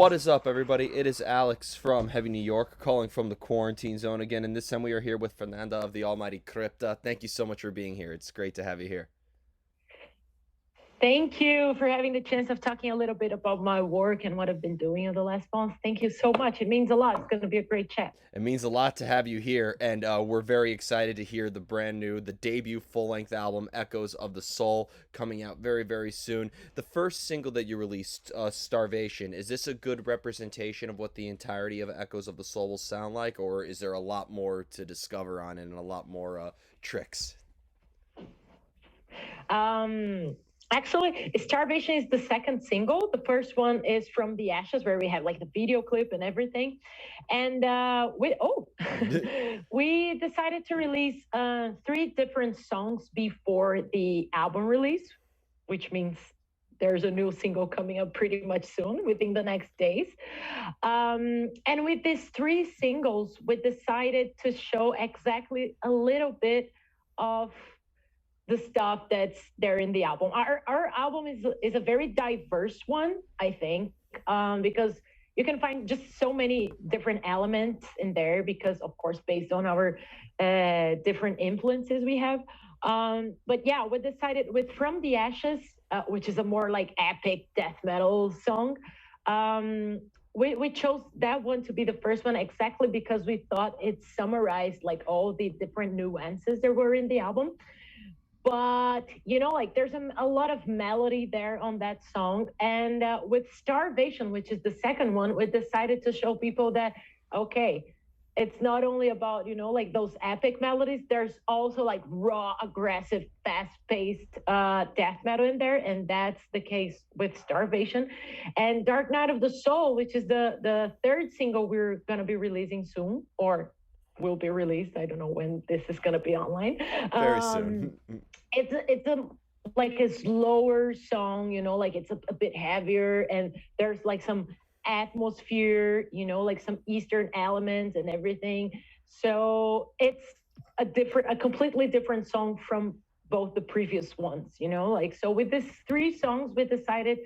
What is up, everybody? It is Alex from Heavy New York, calling from the quarantine zone again, and this time we are here with Fernanda of the almighty Crypta. Thank you so much for being here. It's great to have you here. Thank you for having the chance of talking a little bit about my work and what I've been doing in the last month. Thank you so much. It means a lot. It's going to be a great chat. It means a lot to have you here, and we're very excited to hear the debut full-length album, Echoes of the Soul, coming out very, very soon. The first single that you released, Starvation, is this a good representation of what the entirety of Echoes of the Soul will sound like, or is there a lot more to discover on it and a lot more tricks? Um, Actually, Starvation is the second single. The first one is From the Ashes, where we have like the video clip and everything. And we decided to release three different songs before the album release, which means there's a new single coming up pretty much soon within the next days. And with these three singles, we decided to show exactly a little bit of the stuff that's there in the album. Our album is a very diverse one, I think, because you can find just so many different elements in there because, of course, based on our different influences we have. But yeah, we decided with From the Ashes, which is a more like epic death metal song. We chose that one to be the first one exactly because we thought it summarized like all the different nuances there were in the album, but like there's a lot of melody there on that song. And with Starvation, which is the second one, we decided to show people that okay, it's not only about like those epic melodies, there's also like raw, aggressive, fast-paced death metal in there, and that's the case with Starvation. And Dark Night of the Soul, which is the third single we're going to be releasing soon, or will be released. I don't know when this is going to be online. Very soon. It's a like a slower song, like it's a bit heavier, and there's like some atmosphere, like some Eastern elements and everything. So it's a completely different song from both the previous ones, like. So with these three songs, we decided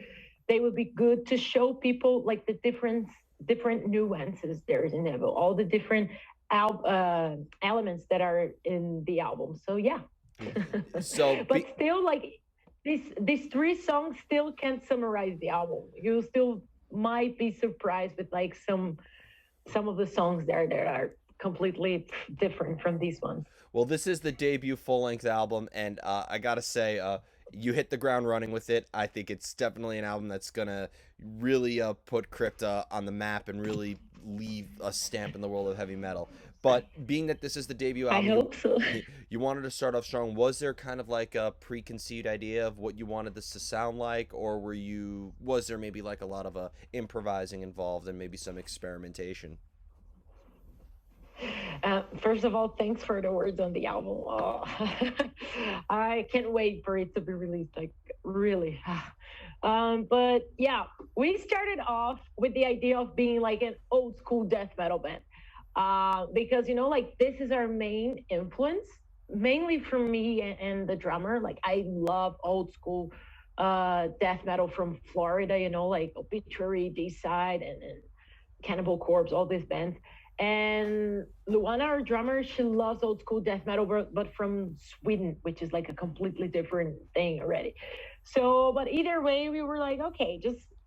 they would be good to show people like the different nuances there is in it, all the different elements that are in the album. So yeah. But still, like these three songs still can't summarize the album. You still might be surprised with like some of the songs there that are completely different from these ones. Well, this is the debut full-length album, and I gotta say, you hit the ground running with it. I think it's definitely an album that's gonna really put Crypta on the map and really leave a stamp in the world of heavy metal. But being that this is the debut album, I hope so. You wanted to start off strong. Was there kind of like a preconceived idea of what you wanted this to sound like, or was there maybe like a lot of improvising involved and maybe some experimentation? First of all, thanks for the words on the album. Oh, I can't wait for it to be released. Like, really. But yeah, we started off with the idea of being like an old school death metal band. Because, like this is our main influence, mainly from me and the drummer. Like, I love old school death metal from Florida, like Obituary, D-Side, and Cannibal Corpse, all these bands. And Luana, our drummer, she loves old school death metal, but from Sweden, which is like a completely different thing already. So, but either way, we were like, okay,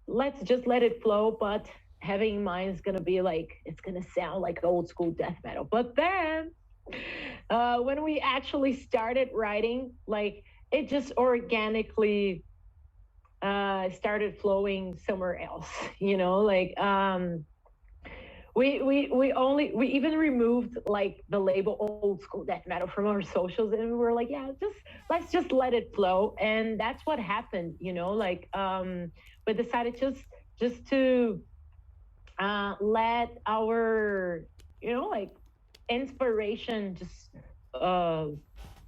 let's just let it flow. But having in mind, it's gonna be like it's gonna sound like old school death metal. But then, when we actually started writing, like it just organically started flowing somewhere else. Like we even removed like the label old school death metal from our socials, and we were like, yeah, let's just let it flow. And that's what happened. Like we decided just to let our like inspiration just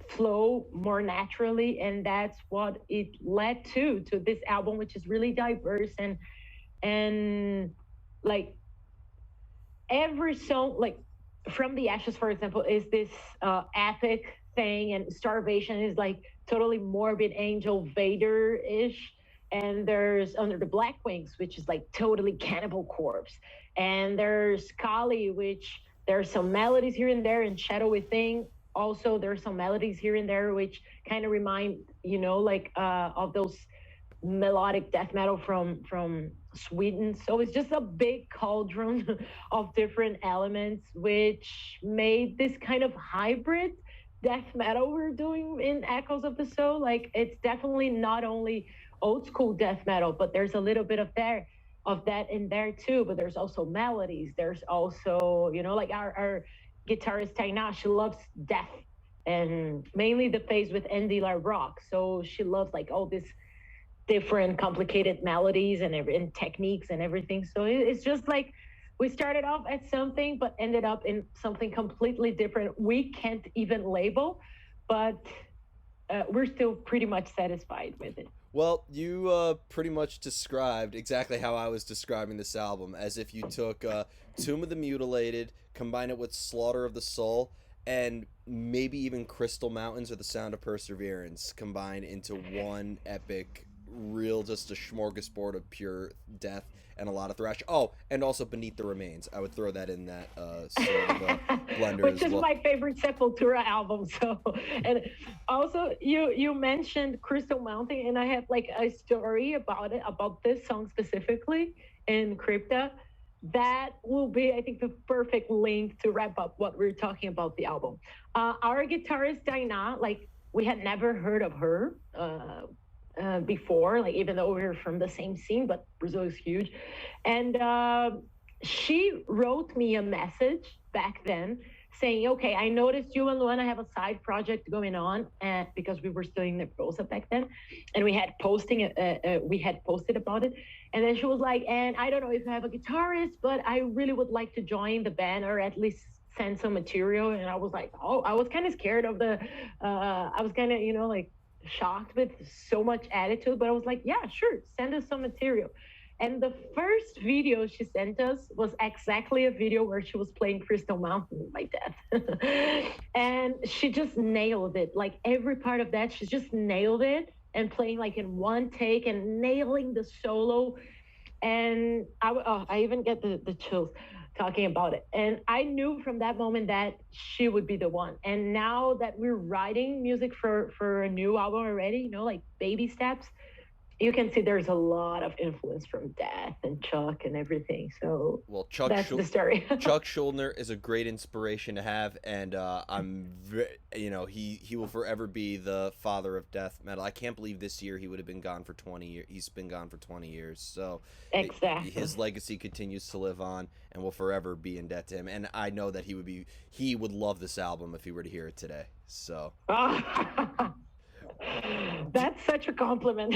flow more naturally, and that's what it led to this album, which is really diverse. And like every song, like From the Ashes, for example, is this epic thing, and Starvation is like totally morbid angel Vader ish, and there's Under the Black Wings, which is like totally Cannibal Corpse, and there's Kali, which there's some melodies here and there, and Shadow Within. Also, there's some melodies here and there which kind of remind, like of those melodic death metal from Sweden. So it's just a big cauldron of different elements, which made this kind of hybrid death metal we're doing in Echoes of the Soul. Like it's definitely not only old school death metal, but there's a little bit of that in there too. But there's also melodies. There's also, like our guitarist Taina, she loves death and mainly the phase with Endila rock. So she loves like all this different complicated melodies and techniques and everything. So it's just like we started off at something but ended up in something completely different. We can't even label, but we're still pretty much satisfied with it. Well, you pretty much described exactly how I was describing this album, as if you took Tomb of the Mutilated, combine it with Slaughter of the Soul, and maybe even Crystal Mountains or The Sound of Perseverance combined into one epic, real, just a smorgasbord of pure death and a lot of thrash. Oh, and also Beneath the Remains. I would throw that in that sort of blender Which as is well. my favorite Sepultura album. So, and also you mentioned Crystal Mountain, and I have like a story about it, about this song specifically in Crypta. That will be, I think, the perfect link to wrap up what we're talking about the album. Our guitarist Dinah, like we had never heard of her. Before, like even though we are from the same scene, but Brazil is huge. And she wrote me a message back then saying, okay, I noticed you and Luana have a side project going on, and because we were still in the Rosa back then, and we had posted about it. And then she was like, and I don't know if I have a guitarist, but I really would like to join the band or at least send some material. And I was like, oh, I was kind of scared of I was kind of, like shocked with so much attitude, but I was like, yeah, sure, send us some material. And the first video she sent us was exactly a video where she was playing Crystal Mountain by Death. And she just nailed it. Like every part of that, she just nailed it and playing like in one take and nailing the solo. And I even get the chills talking about it. And I knew from that moment that she would be the one. And now that we're writing music for a new album already, like baby steps, you can see there's a lot of influence from Death and Chuck and everything. So Well, that's the story. Chuck Schuldiner is a great inspiration to have, and he will forever be the father of death metal. I can't believe this year he would have been gone for 20 years. He's been gone for 20 years, so Exactly. his legacy continues to live on, and will forever be in debt to him. And I know that he would love this album if he were to hear it today. So. That's such a compliment.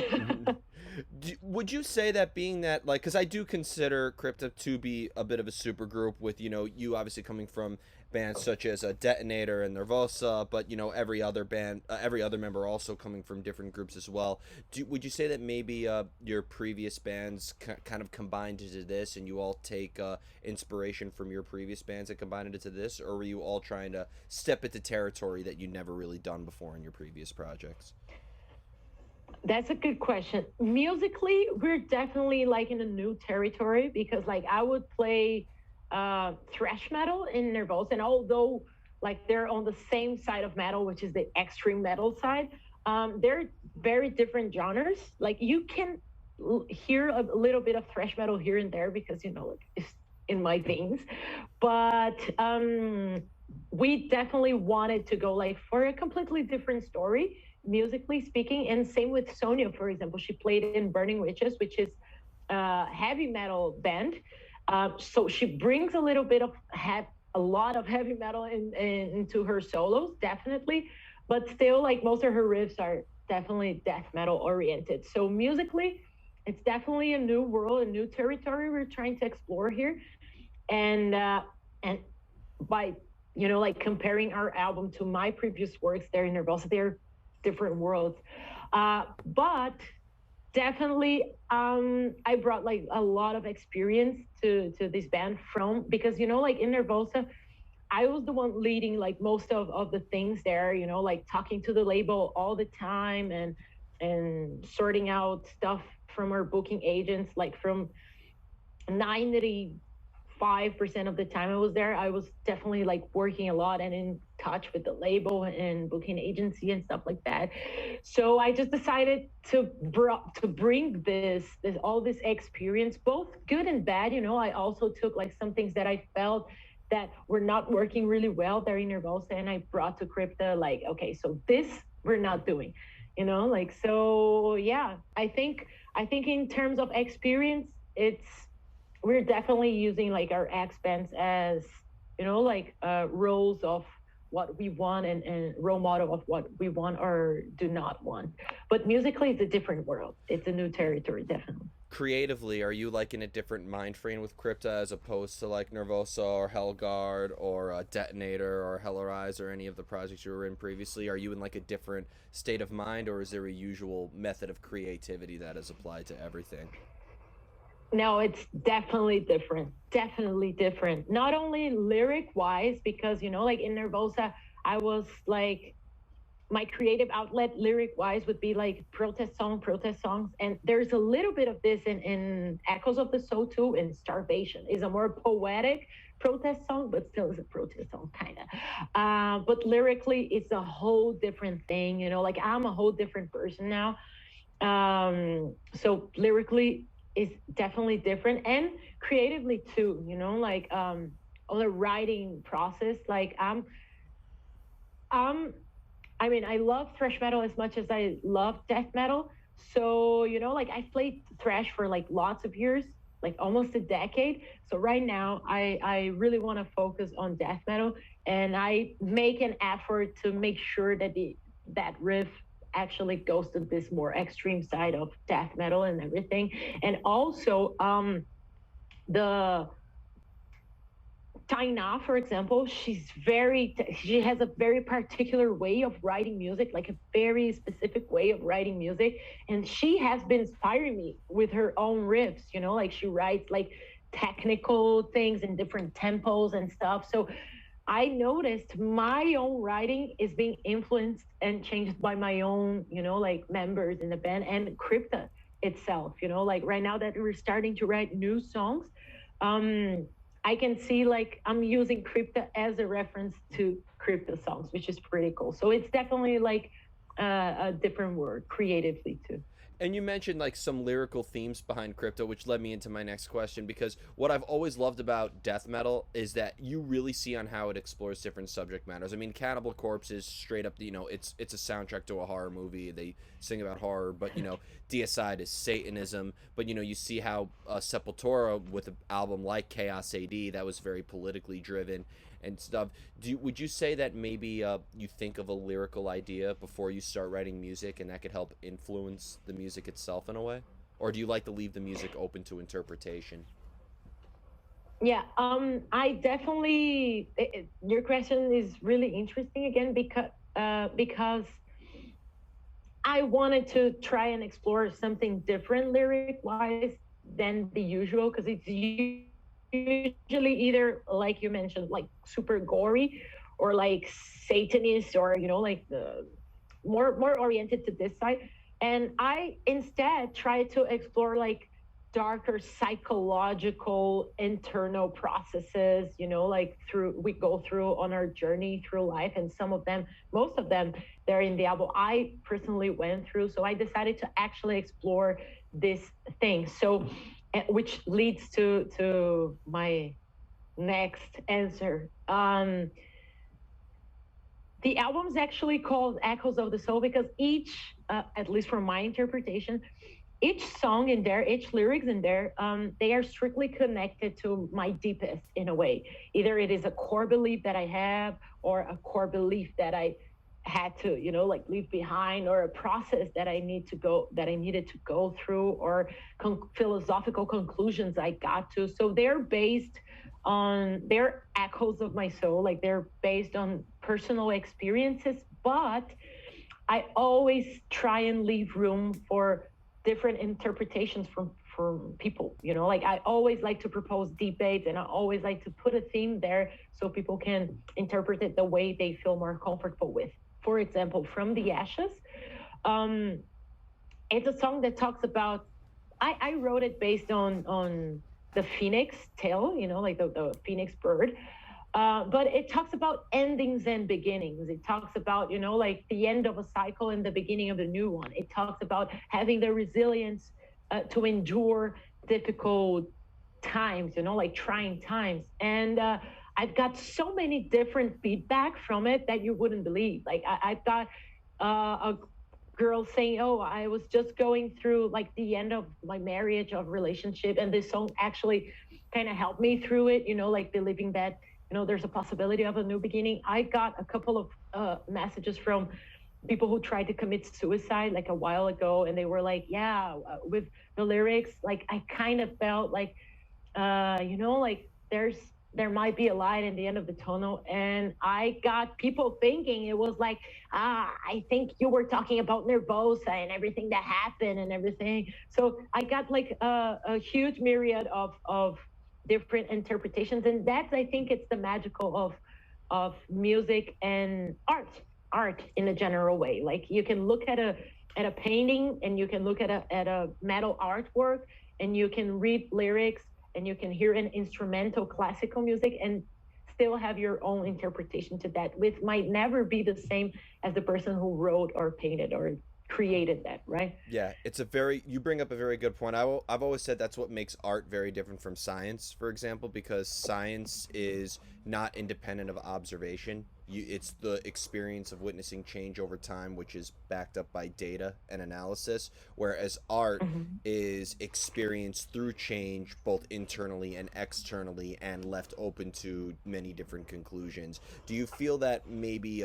Would you say that, being that, like, because I do consider Crypta to be a bit of a super group with, you obviously coming from bands such as Detonator and Nervosa, but, every other band, every other member also coming from different groups as well. Would you say that maybe your previous bands kind of combined into this, and you all take inspiration from your previous bands and combine it into this, or were you all trying to step into territory that you never really done before in your previous projects? That's a good question. Musically, we're definitely like in a new territory because like I would play thrash metal in Nervous, and although like they're on the same side of metal, which is the extreme metal side, they're very different genres. Like you can hear a little bit of thrash metal here and there because like it's in my veins, but we definitely wanted to go like for a completely different story musically speaking. And same with Sonia, for example. She played in Burning Witches, which is a heavy metal band. So she brings a little bit of a lot of heavy metal into her solos, definitely. But still, like most of her riffs are definitely death metal oriented. So musically, it's definitely a new world, a new territory we're trying to explore here. And by like comparing our album to my previous works there in Nervosa, they're different worlds. But definitely, I brought like a lot of experience to this band because like in Nervosa, I was the one leading like most of the things there, like talking to the label all the time and sorting out stuff from our booking agents, like from 95% of the time I was there, I was definitely like working a lot and in touch with the label and booking agency and stuff like that. So I just decided to bring this all this experience, both good and bad. I also took like some things that I felt that were not working really well there in Nervosa, and I brought to Crypta, like, okay, so this we're not doing, like, so yeah, I think in terms of experience, we're definitely using like our expense as like roles of what we want, and role model of what we want or do not want. But musically, it's a different world. It's a new territory, definitely. Creatively, are you like in a different mind frame with Crypta as opposed to like Nervosa or Hellguard or Detonator or Hellarize or any of the projects you were in previously? Are you in like a different state of mind, or is there a usual method of creativity that is applied to everything? No, it's definitely different. Definitely different. Not only lyric wise, because like in Nervosa, I was like, my creative outlet lyric wise would be like protest songs, and there's a little bit of this in Echoes of the Soul too. In Starvation is a more poetic protest song, but still is a protest song, kind of. But lyrically, it's a whole different thing. Like, I'm a whole different person now. So lyrically is definitely different, and creatively too. Like, on the writing process, like, um I mean, I love thrash metal as much as I love death metal. So, like, I played thrash for like lots of years, like almost a decade. So right now, I really want to focus on death metal, and I make an effort to make sure that that riff actually goes to this more extreme side of death metal and everything. And also, the Taina, for example, she has a very particular way of writing music, like a very specific way of writing music. And she has been inspiring me with her own riffs, like she writes like technical things in different tempos and stuff. So I noticed my own writing is being influenced and changed by my own, like members in the band and Crypta itself, like right now that we're starting to write new songs. um I can see like I'm using Crypta as a reference to Crypta songs, which is pretty cool. So it's definitely like a different word creatively too. And you mentioned like some lyrical themes behind Crypto, which led me into my next question, because what I've always loved about death metal is that you really see on how it explores different subject matters. I mean, Cannibal Corpse is straight up, it's a soundtrack to a horror movie. They sing about horror, but Deicide is Satanism. But you see how Sepultura, with an album like Chaos AD, that was very politically driven and stuff. Would you say that maybe you think of a lyrical idea before you start writing music, and that could help influence the music itself in a way, or do you like to leave the music open to interpretation? Yeah, I definitely. Your question is really interesting again, because I wanted to try and explore something different lyric wise than the usual, because it's usually either, like you mentioned, like super gory, or like Satanist, or like the more oriented to this side. And I instead try to explore like darker psychological internal processes, like through we go through on our journey through life. And some of them, most of them, they're in the album I personally went through. So I decided to actually explore this thing. So, which leads to my next answer. The album is actually called Echoes of the Soul because each, at least from my interpretation, each song in there, each lyrics in there, they are strictly connected to my deepest in a way. Either it is a core belief that I have, or a core belief that I had to, like leave behind, or a process that I needed to go through, or philosophical conclusions I got to. So they're echoes of my soul, like they're based on personal experiences, but I always try and leave room for different interpretations from people. Like I always like to propose debates, and I always like to put a theme there so people can interpret it the way they feel more comfortable with. For example, From the Ashes, um, it's a song that talks about I wrote it based on the phoenix tail, like the phoenix bird. But it talks about endings and beginnings. It talks about, like the end of a cycle and the beginning of a new one. It talks about having the resilience to endure difficult times, like trying times. And I've got so many different feedback from it that you wouldn't believe. Like I've got a girl saying, "Oh, I was just going through like the end of my marriage of relationship, and this song actually kind of helped me through it." Like believing that there's a possibility of a new beginning. I got a couple of messages from people who tried to commit suicide like a while ago, and they were like, "Yeah, with the lyrics, like I kind of felt like like there might be a light in the end of the tunnel." And I got people thinking it was like, I think you were talking about Nervosa and everything that happened and everything. So I got like a huge myriad of different interpretations, and that's, I think, it's the magical of music and art in a general way. Like you can look at a painting, and you can look at a metal artwork, and you can read lyrics, and you can hear an instrumental classical music and still have your own interpretation to that, which might never be the same as the person who wrote or painted or created that, right? Yeah, you bring up a very good point. I've always said that's what makes art very different from science, for example, because science is not independent of observation. It's the experience of witnessing change over time, which is backed up by data and analysis, whereas art Mm-hmm. is experienced through change both internally and externally and left open to many different conclusions. Do you feel that maybe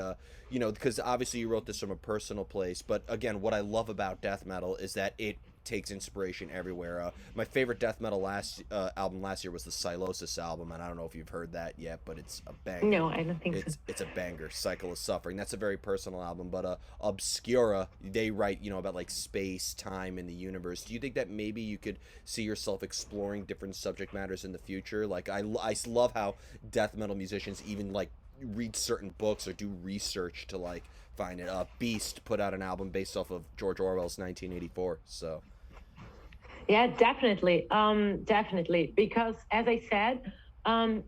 because obviously you wrote this from a personal place, but again, what I love about death metal is that it takes inspiration everywhere. My favorite death metal last album last year was the Silosis album, and I don't know if you've heard that yet, but it's a banger. No, I don't think so. It's a banger. Cycle of Suffering. That's a very personal album, but Obscura, they write about like space, time, and the universe. Do you think that maybe you could see yourself exploring different subject matters in the future? Like I love how death metal musicians even like read certain books or do research to like find it. Beast put out an album based off of George Orwell's 1984. So Yeah, definitely. Definitely. Because as I said, um,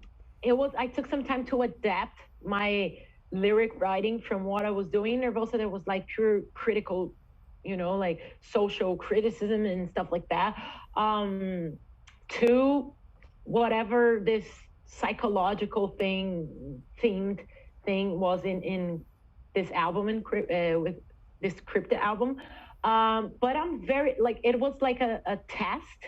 I took some time to adapt my lyric writing from what I was doing in Nervosa. That was like pure critical, like social criticism and stuff like that. To whatever this psychological themed thing was in this album with this Crypta album. But I'm very like it was like a test.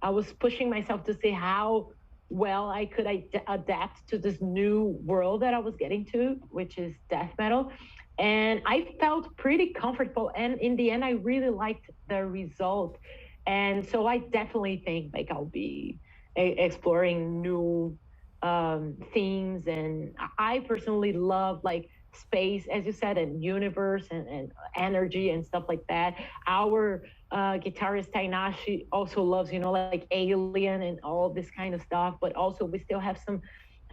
I was pushing myself to see how well I could adapt to this new world that I was getting to, which is death metal. And I felt pretty comfortable. And in the end, I really liked the result. And so I definitely think like I'll be exploring new themes. And I personally love like space, as you said, and universe and energy and stuff like that. Our guitarist Tainashi also loves, like alien and all this kind of stuff. But also, we still have some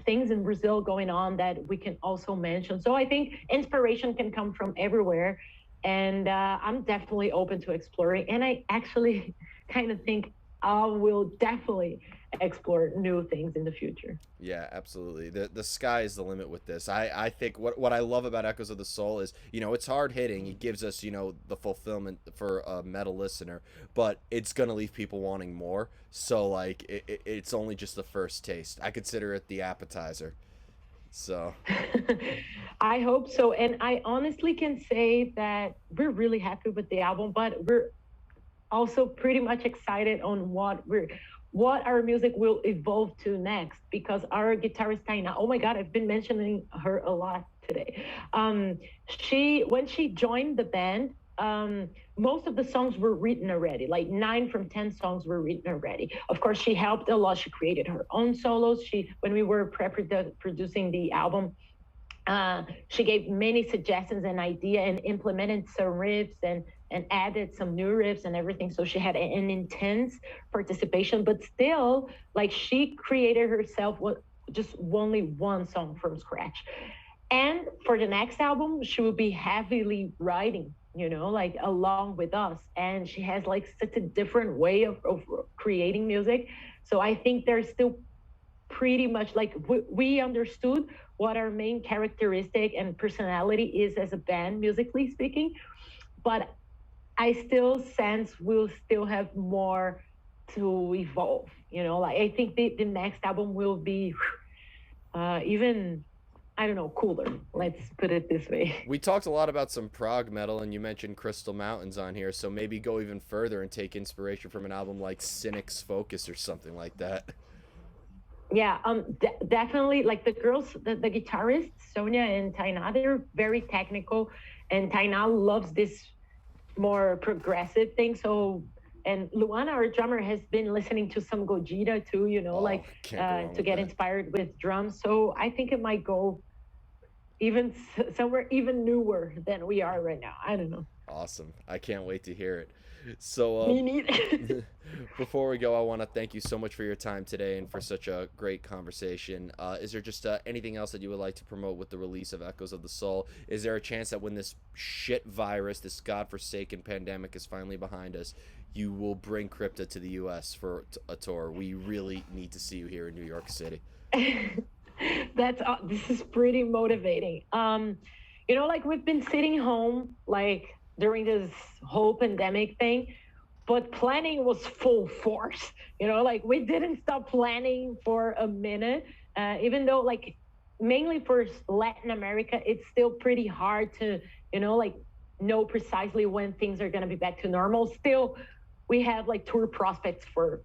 things in Brazil going on that we can also mention. So I think inspiration can come from everywhere. And I'm definitely open to exploring. And I actually kind of think I will definitely explore new things in the future. yeah, absolutely. The sky is the limit with this. I think what I love about Echoes of the Soul is it's hard hitting. It gives us the fulfillment for a metal listener, but it's gonna leave people wanting more. So like it's only just the first taste. I consider it the appetizer. So I hope so. And I honestly can say that we're really happy with the album, but we're also pretty much excited on what our music will evolve to next, because our guitarist Taina, oh my god, I've been mentioning her a lot today. She When she joined the band, most of the songs were written already. Like 9 from 10 songs were written already. Of course, she helped a lot. She created her own solos. When we were producing the album, she gave many suggestions and idea and implemented some riffs and added some new riffs and everything. So she had an intense participation, but still, like she created herself what just only one song from scratch. And for the next album, she will be heavily writing like along with us. And she has like such a different way of creating music. So I think there's still pretty much like we understood what our main characteristic and personality is as a band, musically speaking. But I still sense we'll still have more to evolve. Like I think the next album will be even, I don't know, cooler. Let's put it this way. We talked a lot about some prog metal, and you mentioned Crystal Mountains on here, so maybe go even further and take inspiration from an album like Cynic's Focus or something like that. Yeah, definitely. Like the girls, the guitarists, Sonia and Taina, they're very technical, and Taina loves this more progressive thing. So, and Luana, our drummer, has been listening to some Gojira too, Oh, like can't go wrong to with get that. inspired with drums. So I think it might go even somewhere even newer than we are right now. I don't know. Awesome. I can't wait to hear it. So, Me neither. before we go, I want to thank you so much for your time today and for such a great conversation. Is there just anything else that you would like to promote with the release of Echoes of the Soul? Is there a chance that when this shit virus, this godforsaken pandemic is finally behind us, you will bring Crypta to the U.S. for a tour? We really need to see you here in New York City. This is pretty motivating. Like we've been sitting home like during this whole pandemic thing, but planning was full force. Like we didn't stop planning for a minute, even though like mainly for Latin America, it's still pretty hard to like know precisely when things are going to be back to normal. Still, we have like tour prospects for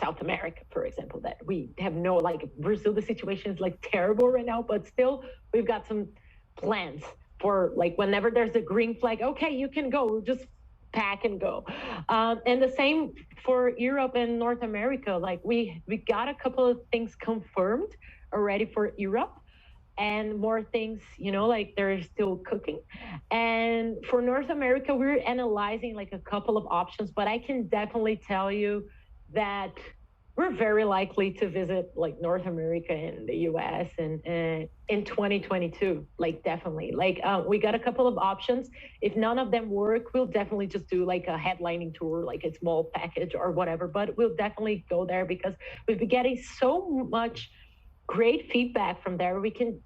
South America, for example, that we have no, like Brazil, the situation is like terrible right now, but still we've got some plans for like whenever there's a green flag, okay, you can go, we'll just pack and go. And the same for Europe and North America. Like we got a couple of things confirmed already for Europe, and more things, like they're still cooking. And for North America, we're analyzing like a couple of options, but I can definitely tell you that we're very likely to visit like North America and the US and in 2022, like definitely. Like we got a couple of options. If none of them work, we'll definitely just do like a headlining tour, like a small package or whatever. But we'll definitely go there because we've been getting so much great feedback from there. We can't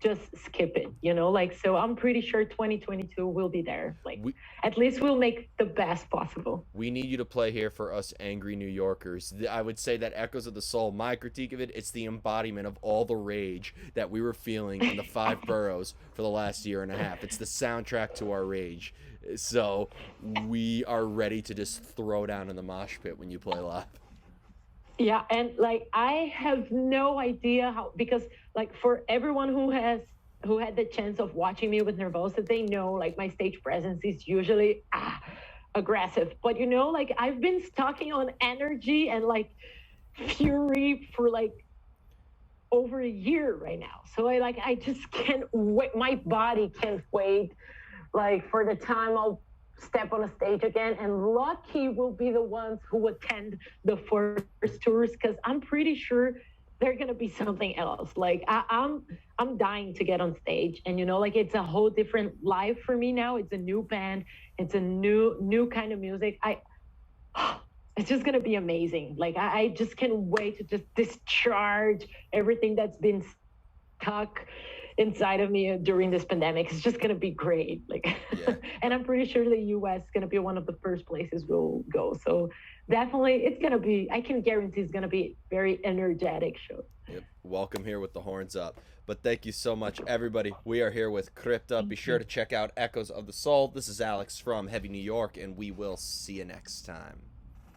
just skip it, like, so I'm pretty sure 2022 will be there. Like We at least we'll make the best possible. we need you to play here for us angry New Yorkers. I would say that Echoes of the Soul, my critique of it, it's the embodiment of all the rage that we were feeling in the five boroughs for the last year and a half. It's the soundtrack to our rage. So we are ready to just throw down in the mosh pit when you play live. Yeah, and like I have no idea how, because like for everyone who had the chance of watching me with Nervosa, they know like my stage presence is usually aggressive. But like I've been stocking on energy and like fury for like over a year right now. So I just can't wait. My body can't wait like for the time I'll step on a stage again. And lucky will be the ones who attend the first tours, because I'm pretty sure they're gonna be something else. Like I'm dying to get on stage, and like it's a whole different life for me now. It's a new band, it's a new kind of music. It's just gonna be amazing. Like I just can't wait to just discharge everything that's been stuck inside of me during this pandemic. It's just going to be great. Like, Yeah. and I'm pretty sure the US is going to be one of the first places we'll go. So definitely it's going to be, I can guarantee it's going to be very energetic show. Yep. Welcome here with the horns up. But thank you so much, everybody. We are here with Crypta. Be Thank sure you. to check out Echoes of the Soul. This is Alex from Heavy New York, and we will see you next time.